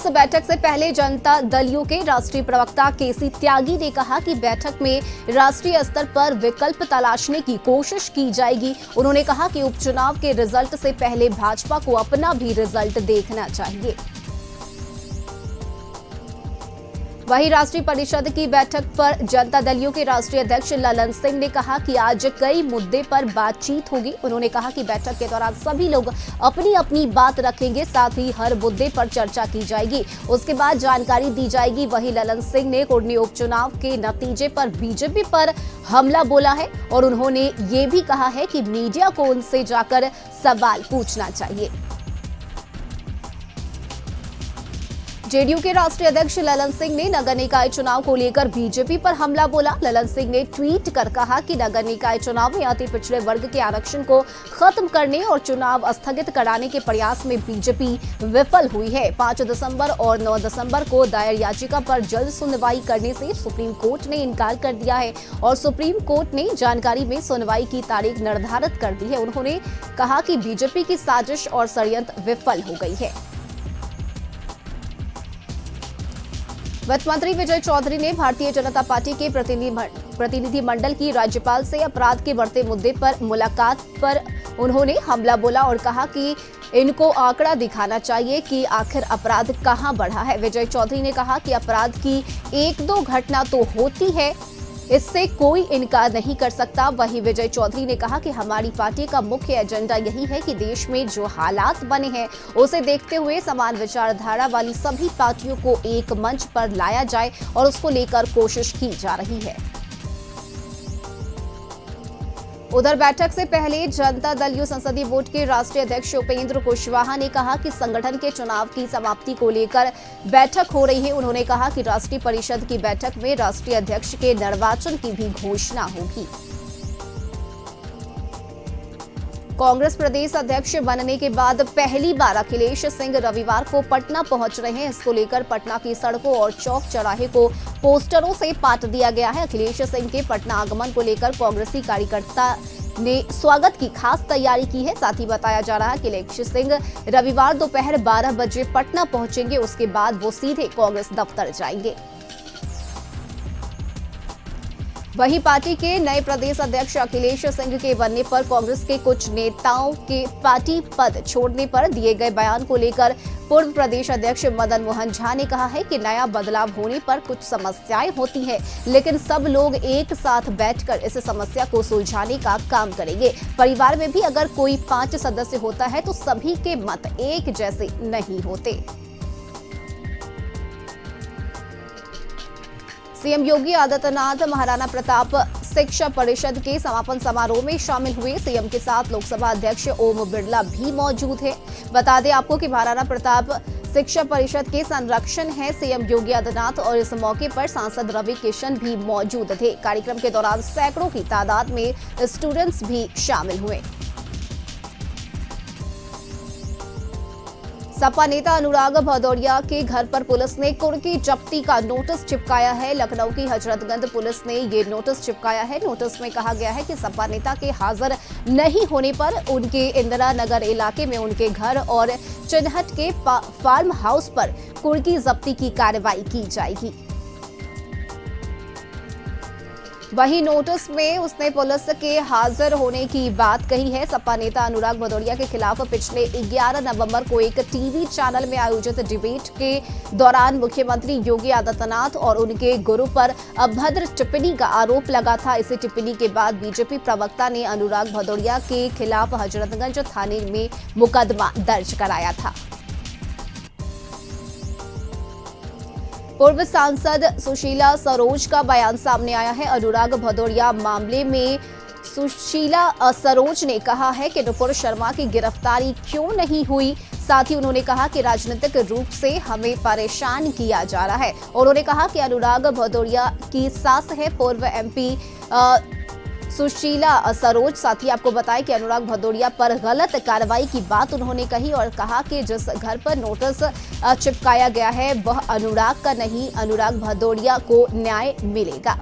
इस बैठक से पहले जनता दल यू के राष्ट्रीय प्रवक्ता केसी त्यागी ने कहा कि बैठक में राष्ट्रीय स्तर पर विकल्प तलाशने की कोशिश की जाएगी। उन्होंने कहा कि उपचुनाव के रिजल्ट से पहले भाजपा को अपना भी रिजल्ट देखना चाहिए। वहीं राष्ट्रीय परिषद की बैठक पर जनता दल यू के राष्ट्रीय अध्यक्ष ललन सिंह ने कहा कि आज कई मुद्दे पर बातचीत होगी। उन्होंने कहा कि बैठक के दौरान सभी लोग अपनी अपनी बात रखेंगे, साथ ही हर मुद्दे पर चर्चा की जाएगी, उसके बाद जानकारी दी जाएगी। वहीं ललन सिंह ने कुर्नी उपचुनाव के नतीजे पर बीजेपी पर हमला बोला है और उन्होंने ये भी कहा है कि मीडिया को उनसे जाकर सवाल पूछना चाहिए। जेडीयू के राष्ट्रीय अध्यक्ष ललन सिंह ने नगर निकाय चुनाव को लेकर बीजेपी पर हमला बोला। ललन सिंह ने ट्वीट कर कहा कि नगर निकाय चुनाव में अति पिछड़े वर्ग के आरक्षण को खत्म करने और चुनाव स्थगित कराने के प्रयास में बीजेपी विफल हुई है। 5 दिसंबर और 9 दिसंबर को दायर याचिका पर जल्द सुनवाई करने से सुप्रीम कोर्ट ने इनकार कर दिया है और सुप्रीम कोर्ट ने जानकारी में सुनवाई की तारीख निर्धारित कर दी है। उन्होंने कहा कि बीजेपी की साजिश और षड्यंत्र विफल हो गई है। वित्त मंत्री विजय चौधरी ने भारतीय जनता पार्टी के प्रतिनिधिमंडल की राज्यपाल से अपराध के बढ़ते मुद्दे पर मुलाकात पर उन्होंने हमला बोला और कहा कि इनको आंकड़ा दिखाना चाहिए कि आखिर अपराध कहां बढ़ा है। विजय चौधरी ने कहा कि अपराध की 1-2 घटना तो होती है, इससे कोई इनकार नहीं कर सकता। वहीं विजय चौधरी ने कहा कि हमारी पार्टी का मुख्य एजेंडा यही है कि देश में जो हालात बने हैं उसे देखते हुए समान विचारधारा वाली सभी पार्टियों को एक मंच पर लाया जाए और उसको लेकर कोशिश की जा रही है। उधर बैठक से पहले जनता दल यू संसदीय बोर्ड के राष्ट्रीय अध्यक्ष उपेंद्र कुशवाहा ने कहा कि संगठन के चुनाव की समाप्ति को लेकर बैठक हो रही है। उन्होंने कहा कि राष्ट्रीय परिषद की बैठक में राष्ट्रीय अध्यक्ष के निर्वाचन की भी घोषणा होगी। कांग्रेस प्रदेश अध्यक्ष बनने के बाद पहली बार अखिलेश सिंह रविवार को पटना पहुंच रहे हैं। इसको लेकर पटना की सड़कों और चौक चौराहे को पोस्टरों से पाट दिया गया है। अखिलेश सिंह के पटना आगमन को लेकर कांग्रेसी कार्यकर्ता ने स्वागत की खास तैयारी की है। साथ ही बताया जा रहा है कि अखिलेश सिंह रविवार दोपहर 12 बजे पटना पहुंचेंगे, उसके बाद वो सीधे कांग्रेस दफ्तर जाएंगे। वहीं पार्टी के नए प्रदेश अध्यक्ष अखिलेश सिंह के बनने पर कांग्रेस के कुछ नेताओं के पार्टी पद छोड़ने पर दिए गए बयान को लेकर पूर्व प्रदेश अध्यक्ष मदन मोहन झा ने कहा है कि नया बदलाव होने पर कुछ समस्याएं होती हैं, लेकिन सब लोग एक साथ बैठकर इस समस्या को सुलझाने का काम करेंगे। परिवार में भी अगर कोई 5 सदस्य होता है तो सभी के मत एक जैसे नहीं होते। सीएम योगी आदित्यनाथ महाराणा प्रताप शिक्षा परिषद के समापन समारोह में शामिल हुए। सीएम के साथ लोकसभा अध्यक्ष ओम बिरला भी मौजूद हैं। बता दें आपको कि महाराणा प्रताप शिक्षा परिषद के संरक्षण है सीएम योगी आदित्यनाथ और इस मौके पर सांसद रवि किशन भी मौजूद थे। कार्यक्रम के दौरान सैकड़ों की तादाद में स्टूडेंट्स भी शामिल हुए। सपा नेता अनुराग भदौरिया के घर पर पुलिस ने कुर्की जब्ती का नोटिस चिपकाया है। लखनऊ की हजरतगंज पुलिस ने ये नोटिस चिपकाया है। नोटिस में कहा गया है कि सपा नेता के हाजिर नहीं होने पर उनके इंदिरा नगर इलाके में उनके घर और चिन्हट के फार्म हाउस पर कुर्की जब्ती की कार्रवाई की जाएगी। वहीं नोटिस में उसने पुलिस के हाजिर होने की बात कही है। सपा नेता अनुराग भदौरिया के खिलाफ पिछले 11 नवंबर को एक टीवी चैनल में आयोजित डिबेट के दौरान मुख्यमंत्री योगी आदित्यनाथ और उनके गुरु पर अभद्र टिप्पणी का आरोप लगा था। इसी टिप्पणी के बाद बीजेपी प्रवक्ता ने अनुराग भदौरिया के खिलाफ हजरतगंज थाने में मुकदमा दर्ज कराया था। पूर्व सांसद सुशीला सरोज का बयान सामने आया है। अनुराग भदौरिया मामले में सुशीला सरोज ने कहा है कि नुपुर शर्मा की गिरफ्तारी क्यों नहीं हुई। साथ ही उन्होंने कहा कि राजनीतिक रूप से हमें परेशान किया जा रहा है। उन्होंने कहा कि अनुराग भदौरिया की सास है पूर्व एमपी सुशीला सरोज। साथ ही आपको बताएं कि अनुराग भदौरिया पर गलत कार्रवाई की बात उन्होंने कही और कहा कि जिस घर पर नोटिस चिपकाया गया है वह अनुराग का नहीं, अनुराग भदौरिया को न्याय मिलेगा।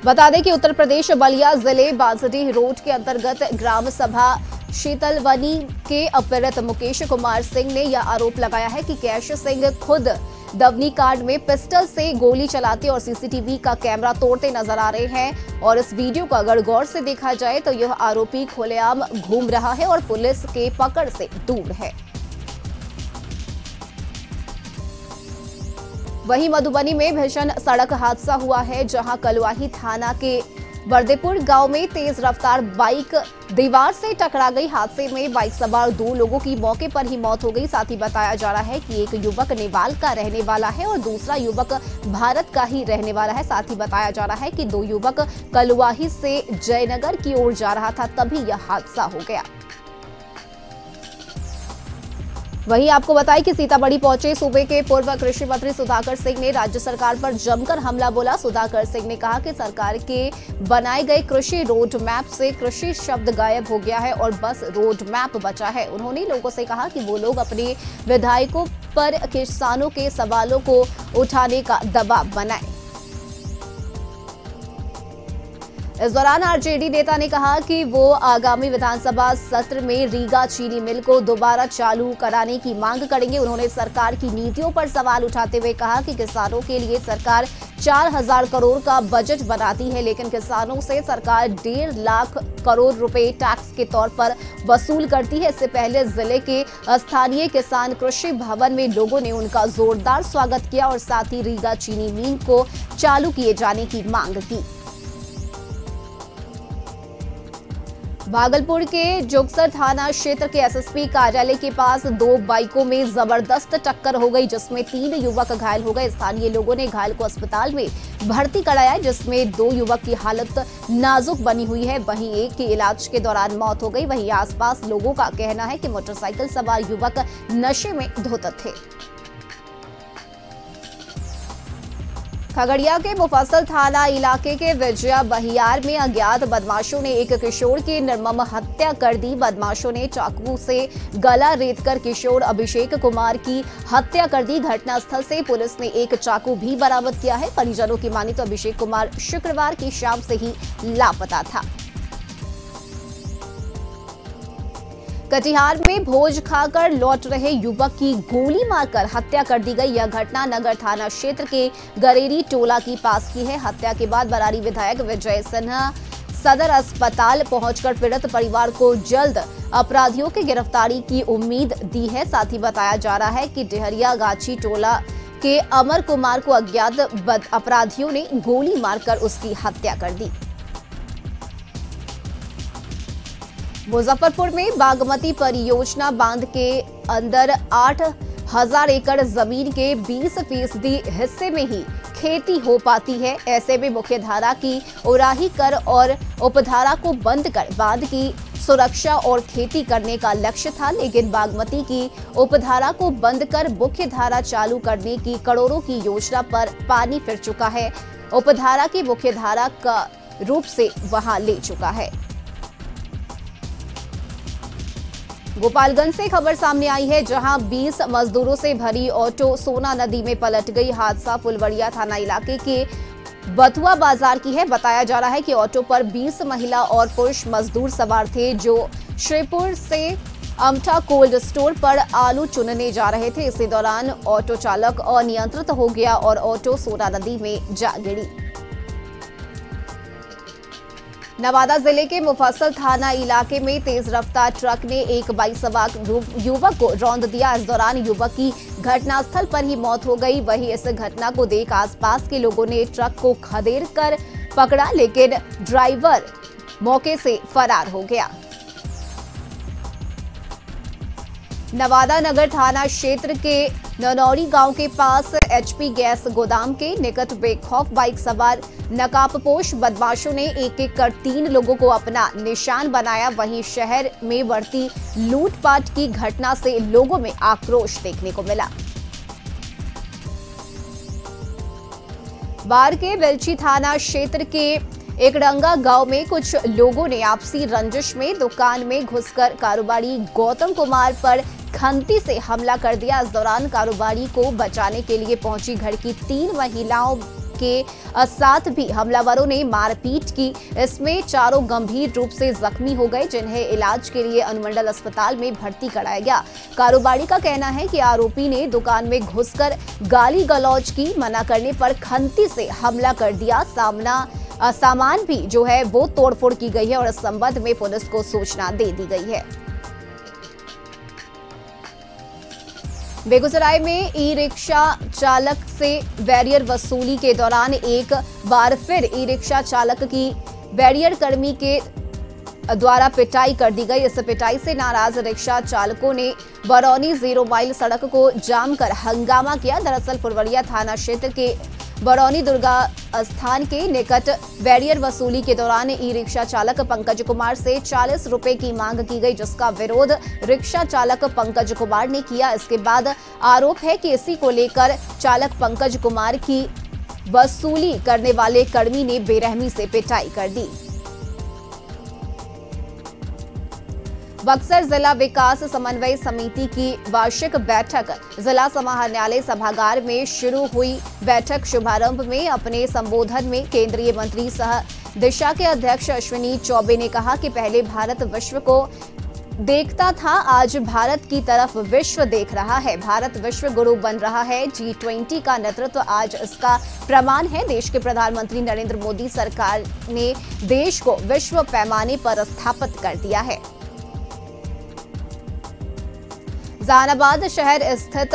बता दें कि उत्तर प्रदेश बलिया जिले बांसडीह रोड के अंतर्गत ग्राम सभा शीतलवनी के अपहृत मुकेश कुमार सिंह ने यह आरोप लगाया है कि कैश सिंह खुद दवनी कांड में पिस्टल से गोली चलाते और सीसीटीवी का कैमरा तोड़ते नजर आ रहे हैं। और इस वीडियो को अगर गौर से देखा जाए तो यह आरोपी खुलेआम घूम रहा है और पुलिस के पकड़ से दूर है। वहीं मधुबनी में भीषण सड़क हादसा हुआ है, जहां कलुआही थाना के बर्देपुर गांव में तेज रफ्तार बाइक दीवार से टकरा गई। हादसे में बाइक सवार 2 लोगों की मौके पर ही मौत हो गई। साथ ही बताया जा रहा है कि एक युवक नेपाल का रहने वाला है और दूसरा युवक भारत का ही रहने वाला है। साथ ही बताया जा रहा है कि 2 युवक कलुआही से जयनगर की ओर जा रहा था, तभी यह हादसा हो गया। वहीं आपको बताएं कि सीतामढ़ी पहुंचे सूबे के पूर्व कृषि मंत्री सुधाकर सिंह ने राज्य सरकार पर जमकर हमला बोला। सुधाकर सिंह ने कहा कि सरकार के बनाए गए कृषि रोड मैप से कृषि शब्द गायब हो गया है और बस रोड मैप बचा है। उन्होंने लोगों से कहा कि वो लोग अपने विधायकों पर किसानों के सवालों को उठाने का दबाव बनाएं। इस दौरान आरजेडी नेता ने कहा कि वो आगामी विधानसभा सत्र में रीगा चीनी मिल को दोबारा चालू कराने की मांग करेंगे। उन्होंने सरकार की नीतियों पर सवाल उठाते हुए कहा कि किसानों के लिए सरकार 4000 करोड़ का बजट बनाती है, लेकिन किसानों से सरकार 1.5 लाख करोड़ रुपए टैक्स के तौर पर वसूल करती है। इससे पहले जिले के स्थानीय किसान कृषि भवन में लोगों ने उनका जोरदार स्वागत किया और साथ ही रीगा चीनी मिल को चालू किए जाने की मांग की। भागलपुर के जोगसर थाना क्षेत्र के एसएसपी कार्यालय के पास 2 बाइकों में जबरदस्त टक्कर हो गई, जिसमें 3 युवक घायल हो गए। स्थानीय लोगों ने घायल को अस्पताल में भर्ती कराया, जिसमें 2 युवक की हालत नाजुक बनी हुई है। वहीं एक की इलाज के दौरान मौत हो गई। वहीं आसपास लोगों का कहना है कि मोटरसाइकिल सवार युवक नशे में धुत थे। खगड़िया के मुफस्सल थाना इलाके के विजया बहियार में अज्ञात बदमाशों ने एक किशोर की निर्मम हत्या कर दी। बदमाशों ने चाकू से गला रेतकर किशोर अभिषेक कुमार की हत्या कर दी। घटनास्थल से पुलिस ने एक चाकू भी बरामद किया है। परिजनों की माने तो अभिषेक कुमार शुक्रवार की शाम से ही लापता था। कटिहार में भोज खाकर लौट रहे युवक की गोली मारकर हत्या कर दी गई। यह घटना नगर थाना क्षेत्र के गरेरी टोला की पास की है। हत्या के बाद बरारी विधायक विजय सिन्हा सदर अस्पताल पहुंचकर पीड़ित परिवार को जल्द अपराधियों की गिरफ्तारी की उम्मीद दी है। साथ ही बताया जा रहा है कि डेहरिया गाछी टोला के अमर कुमार को अज्ञात अपराधियों ने गोली मारकर उसकी हत्या कर दी। मुजफ्फरपुर में बागमती परियोजना बांध के अंदर 8000 एकड़ जमीन के 20% हिस्से में ही खेती हो पाती है। ऐसे में मुख्यधारा की उराही कर और उपधारा को बंद कर बांध की सुरक्षा और खेती करने का लक्ष्य था, लेकिन बागमती की उपधारा को बंद कर मुख्यधारा चालू करने की करोड़ों की योजना पर पानी फिर चुका है। उपधारा की मुख्यधारा का रूप से वहां ले चुका है। गोपालगंज से खबर सामने आई है, जहां 20 मजदूरों से भरी ऑटो सोना नदी में पलट गई। हादसा फुलवड़िया थाना इलाके के बथुआ बाजार की है। बताया जा रहा है कि ऑटो पर 20 महिला और पुरुष मजदूर सवार थे, जो श्रीपुर से अमठा कोल्ड स्टोर पर आलू चुनने जा रहे थे। इसी दौरान ऑटो चालक अनियंत्रित हो गया और ऑटो सोना नदी में जा गिरी। नवादा जिले के मुफस्सल थाना इलाके में तेज रफ्तार ट्रक ने एक बाइक सवार युवक को रौंद दिया। इस दौरान युवक की घटनास्थल पर ही मौत हो गई। वहीं इस घटना को देख आसपास के लोगों ने ट्रक को खदेड़ कर पकड़ा, लेकिन ड्राइवर मौके से फरार हो गया। नवादा नगर थाना क्षेत्र के ननौरी गांव के पास एचपी गैस गोदाम के निकट बेखौफ बाइक सवार नकाबपोश बदमाशों ने एक कर 3 लोगों को अपना निशान बनाया। वहीं शहर में बढ़ती लूटपाट की घटना से लोगों में आक्रोश देखने को मिला। बाढ़ के बेलची थाना क्षेत्र के एकडंगा गांव में कुछ लोगों ने आपसी रंजिश में दुकान में घुसकर कारोबारी गौतम कुमार पर खंती से हमला कर दिया। इस दौरान कारोबारी को बचाने के लिए पहुंची घर की 3 महिलाओं के साथ भी हमलावरों ने मारपीट की। इसमें चारों गंभीर रूप से जख्मी हो गए, जिन्हें इलाज के लिए अनुमंडल अस्पताल में भर्ती कराया गया। कारोबारी का कहना है कि आरोपी ने दुकान में घुसकर गाली गलौज की, मना करने पर खंती से हमला कर दिया। सामान भी जो है वो तोड़फोड़ की गई है और इस संबंध में पुलिस को सूचना दे दी गई है। बेगूसराय में ई रिक्शा चालक से बैरियर वसूली के दौरान एक बार फिर ई रिक्शा चालक की बैरियर कर्मी के द्वारा पिटाई कर दी गई। इस पिटाई से नाराज रिक्शा चालकों ने बरौनी 0 माइल सड़क को जाम कर हंगामा किया। दरअसल पुरवरिया थाना क्षेत्र के बरौनी दुर्गा स्थान के निकट बैरियर वसूली के दौरान ई रिक्शा चालक पंकज कुमार से 40 रुपए की मांग की गई, जिसका विरोध रिक्शा चालक पंकज कुमार ने किया। इसके बाद आरोप है कि इसी को लेकर चालक पंकज कुमार की वसूली करने वाले कर्मी ने बेरहमी से पिटाई कर दी। बक्सर जिला विकास समन्वय समिति की वार्षिक बैठक जिला समाहरणालय सभागार में शुरू हुई। बैठक शुभारंभ में अपने संबोधन में केंद्रीय मंत्री सह दिशा के अध्यक्ष अश्विनी चौबे ने कहा कि पहले भारत विश्व को देखता था, आज भारत की तरफ विश्व देख रहा है। भारत विश्व गुरु बन रहा है। G20 का नेतृत्व आज इसका प्रमाण है। देश के प्रधानमंत्री नरेंद्र मोदी सरकार ने देश को विश्व पैमाने पर स्थापित कर दिया है। जहानाबाद शहर स्थित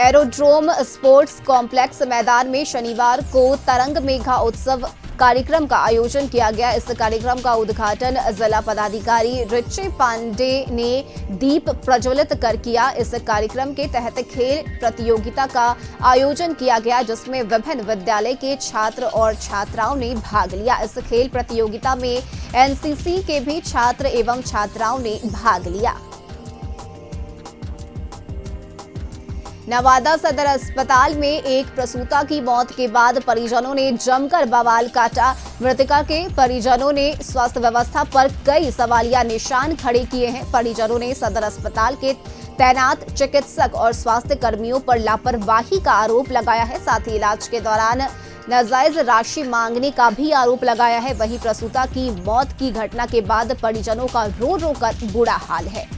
एरोड्रोम स्पोर्ट्स कॉम्प्लेक्स मैदान में शनिवार को तरंग मेघा उत्सव कार्यक्रम का आयोजन किया गया। इस कार्यक्रम का उद्घाटन जिला पदाधिकारी रिचे पांडे ने दीप प्रज्वलित कर किया। इस कार्यक्रम के तहत खेल प्रतियोगिता का आयोजन किया गया, जिसमें विभिन्न विद्यालय के छात्र और छात्राओं ने भाग लिया। इस खेल प्रतियोगिता में एनसीसी के भी छात्र एवं छात्राओं ने भाग लिया। नवादा सदर अस्पताल में एक प्रसूता की मौत के बाद परिजनों ने जमकर बवाल काटा। मृतका के परिजनों ने स्वास्थ्य व्यवस्था पर कई सवालिया निशान खड़े किए हैं। परिजनों ने सदर अस्पताल के तैनात चिकित्सक और स्वास्थ्य कर्मियों पर लापरवाही का आरोप लगाया है। साथ ही इलाज के दौरान नाजायज राशि मांगने का भी आरोप लगाया है। वहीं प्रसूता की मौत की घटना के बाद परिजनों का रो रो कर बुरा हाल है।